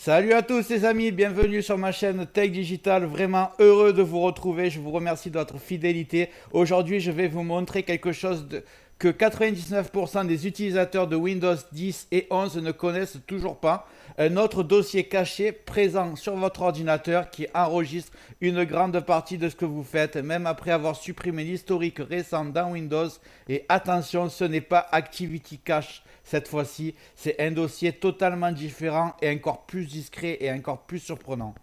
Salut à tous les amis, bienvenue sur ma chaîne Tech Digital, vraiment heureux de vous retrouver, je vous remercie de votre fidélité. Aujourd'hui je vais vous montrer quelque chose que 99% des utilisateurs de Windows 10 et 11 ne connaissent toujours pas. Un autre dossier caché présent sur votre ordinateur qui enregistre une grande partie de ce que vous faites, même après avoir supprimé l'historique récent dans Windows. Et attention, ce n'est pas Activity Cache cette fois-ci, c'est un dossier totalement différent et encore plus discret et encore plus surprenant.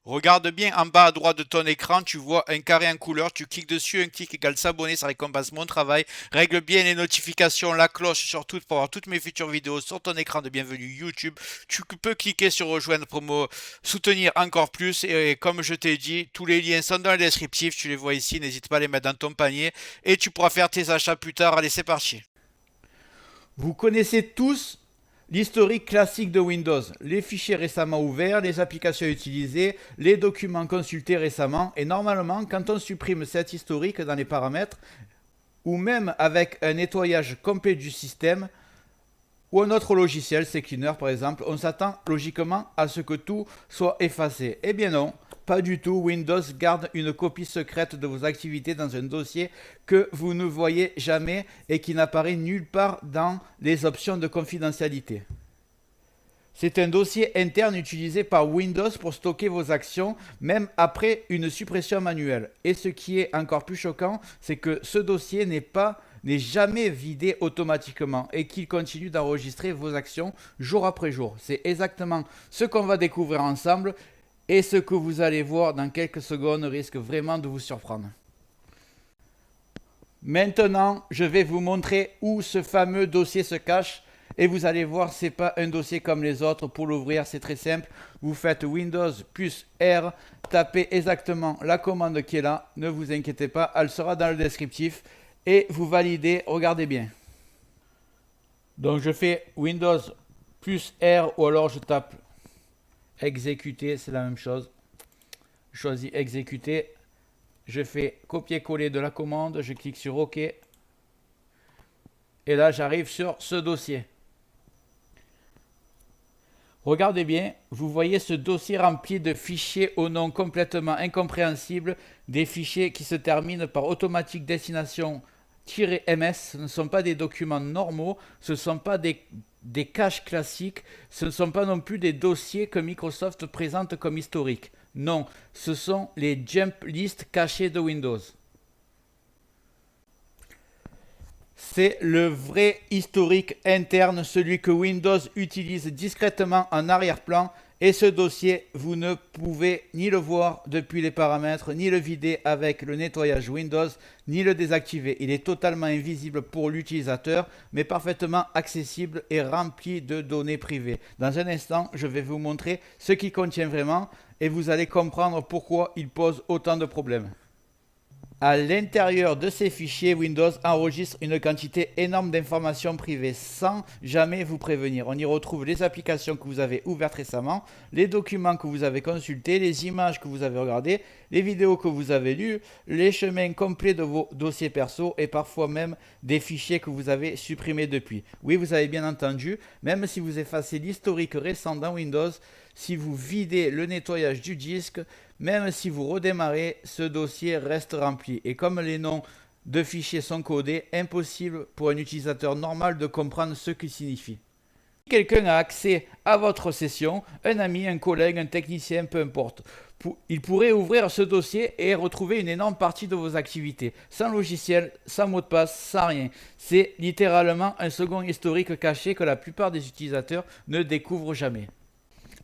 Regarde bien en bas à droite de ton écran, tu vois un carré en couleur, tu cliques dessus, un clic égale s'abonner, ça récompense mon travail. Règle bien les notifications, la cloche surtout pour avoir toutes mes futures vidéos sur ton écran de bienvenue YouTube. Tu peux cliquer sur rejoindre pour me soutenir encore plus et comme je t'ai dit, tous les liens sont dans le descriptif, tu les vois ici, n'hésite pas à les mettre dans ton panier et tu pourras faire tes achats plus tard. Allez, c'est parti. Vous connaissez tous l'historique classique de Windows, les fichiers récemment ouverts, les applications utilisées, les documents consultés récemment. Et normalement, quand on supprime cet historique dans les paramètres, ou même avec un nettoyage complet du système, ou un autre logiciel, CCleaner par exemple, on s'attend logiquement à ce que tout soit effacé. Eh bien non, pas du tout. Windows garde une copie secrète de vos activités dans un dossier que vous ne voyez jamais et qui n'apparaît nulle part dans les options de confidentialité. C'est un dossier interne utilisé par Windows pour stocker vos actions, même après une suppression manuelle. Et ce qui est encore plus choquant, c'est que ce dossier n'est jamais vidé automatiquement et qu'il continue d'enregistrer vos actions jour après jour. C'est exactement ce qu'on va découvrir ensemble et ce que vous allez voir dans quelques secondes risque vraiment de vous surprendre. Maintenant, je vais vous montrer où ce fameux dossier se cache. Et vous allez voir, ce n'est pas un dossier comme les autres. Pour l'ouvrir, c'est très simple. Vous faites Windows plus R, tapez exactement la commande qui est là. Ne vous inquiétez pas, elle sera dans le descriptif. Et vous validez, regardez bien. Donc je fais Windows plus R ou alors je tape exécuter, c'est la même chose. Je choisis exécuter. Je fais copier-coller de la commande, je clique sur OK. Et là, j'arrive sur ce dossier. Regardez bien, vous voyez ce dossier rempli de fichiers au nom complètement incompréhensible, des fichiers qui se terminent par automatique destination-ms. Ce ne sont pas des documents normaux, ce ne sont pas des caches classiques, ce ne sont pas non plus des dossiers que Microsoft présente comme historiques. Non, ce sont les jump lists cachés de Windows. C'est le vrai historique interne, celui que Windows utilise discrètement en arrière-plan. Et ce dossier, vous ne pouvez ni le voir depuis les paramètres, ni le vider avec le nettoyage Windows, ni le désactiver. Il est totalement invisible pour l'utilisateur, mais parfaitement accessible et rempli de données privées. Dans un instant, je vais vous montrer ce qu'il contient vraiment et vous allez comprendre pourquoi il pose autant de problèmes. À l'intérieur de ces fichiers, Windows enregistre une quantité énorme d'informations privées sans jamais vous prévenir. On y retrouve les applications que vous avez ouvertes récemment, les documents que vous avez consultés, les images que vous avez regardées, les vidéos que vous avez lues, les chemins complets de vos dossiers perso et parfois même des fichiers que vous avez supprimés depuis. Oui, vous avez bien entendu, même si vous effacez l'historique récent dans Windows, si vous videz le nettoyage du disque, même si vous redémarrez, ce dossier reste rempli. Et comme les noms de fichiers sont codés, impossible pour un utilisateur normal de comprendre ce qu'ils signifient. Si quelqu'un a accès à votre session, un ami, un collègue, un technicien, peu importe, il pourrait ouvrir ce dossier et retrouver une énorme partie de vos activités, sans logiciel, sans mot de passe, sans rien. C'est littéralement un second historique caché que la plupart des utilisateurs ne découvrent jamais.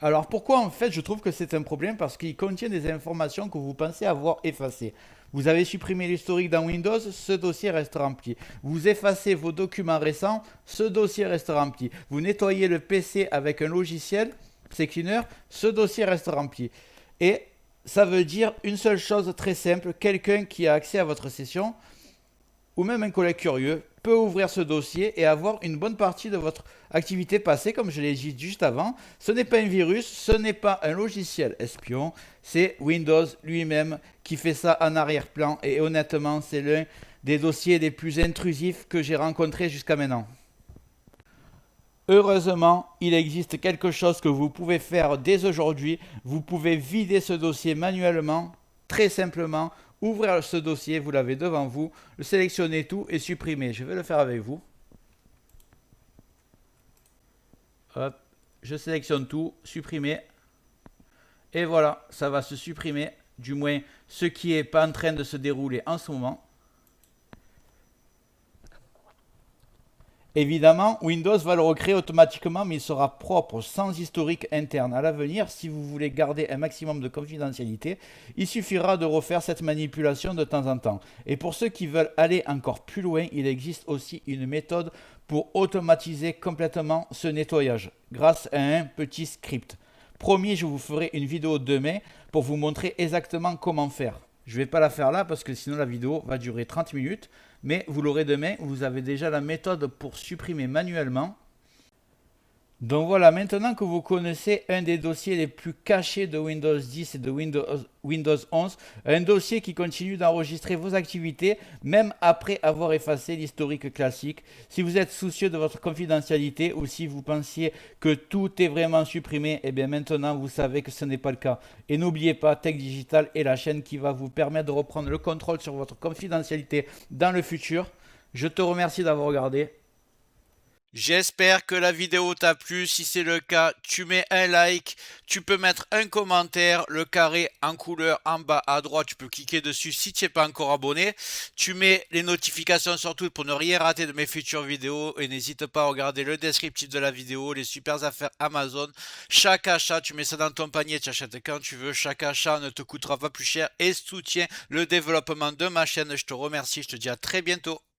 Alors pourquoi en fait je trouve que c'est un problème? Parce qu'il contient des informations que vous pensez avoir effacées. Vous avez supprimé l'historique dans Windows, ce dossier reste rempli. Vous effacez vos documents récents, ce dossier reste rempli. Vous nettoyez le PC avec un logiciel, CCleaner, ce dossier reste rempli. Et ça veut dire une seule chose très simple, quelqu'un qui a accès à votre session, ou même un collègue curieux, peut ouvrir ce dossier et avoir une bonne partie de votre activité passée, comme je l'ai dit juste avant. Ce n'est pas un virus, ce n'est pas un logiciel espion, c'est Windows lui-même qui fait ça en arrière-plan et honnêtement, c'est l'un des dossiers les plus intrusifs que j'ai rencontrés jusqu'à maintenant. Heureusement, il existe quelque chose que vous pouvez faire dès aujourd'hui. Vous pouvez vider ce dossier manuellement, très simplement. Ouvrir ce dossier, vous l'avez devant vous, sélectionnez tout et supprimer. Je vais le faire avec vous. Hop, je sélectionne tout, supprimer. Et voilà, ça va se supprimer, du moins ce qui n'est pas en train de se dérouler en ce moment. Évidemment, Windows va le recréer automatiquement, mais il sera propre, sans historique interne. À l'avenir, si vous voulez garder un maximum de confidentialité, il suffira de refaire cette manipulation de temps en temps. Et pour ceux qui veulent aller encore plus loin, il existe aussi une méthode pour automatiser complètement ce nettoyage, grâce à un petit script. Promis, je vous ferai une vidéo demain pour vous montrer exactement comment faire. Je ne vais pas la faire là parce que sinon la vidéo va durer 30 minutes. Mais vous l'aurez demain, vous avez déjà la méthode pour supprimer manuellement. Donc voilà, maintenant que vous connaissez un des dossiers les plus cachés de Windows 10 et de Windows 11, un dossier qui continue d'enregistrer vos activités, même après avoir effacé l'historique classique. Si vous êtes soucieux de votre confidentialité ou si vous pensiez que tout est vraiment supprimé, eh bien maintenant vous savez que ce n'est pas le cas. Et n'oubliez pas, Tech Digital est la chaîne qui va vous permettre de reprendre le contrôle sur votre confidentialité dans le futur. Je te remercie d'avoir regardé. J'espère que la vidéo t'a plu. Si c'est le cas, tu mets un like, tu peux mettre un commentaire, le carré en couleur en bas à droite, tu peux cliquer dessus si tu n'es pas encore abonné. Tu mets les notifications surtout pour ne rien rater de mes futures vidéos et n'hésite pas à regarder le descriptif de la vidéo, les super affaires Amazon. Chaque achat, tu mets ça dans ton panier, tu achètes quand tu veux. Chaque achat ne te coûtera pas plus cher et soutient le développement de ma chaîne. Je te remercie, je te dis à très bientôt.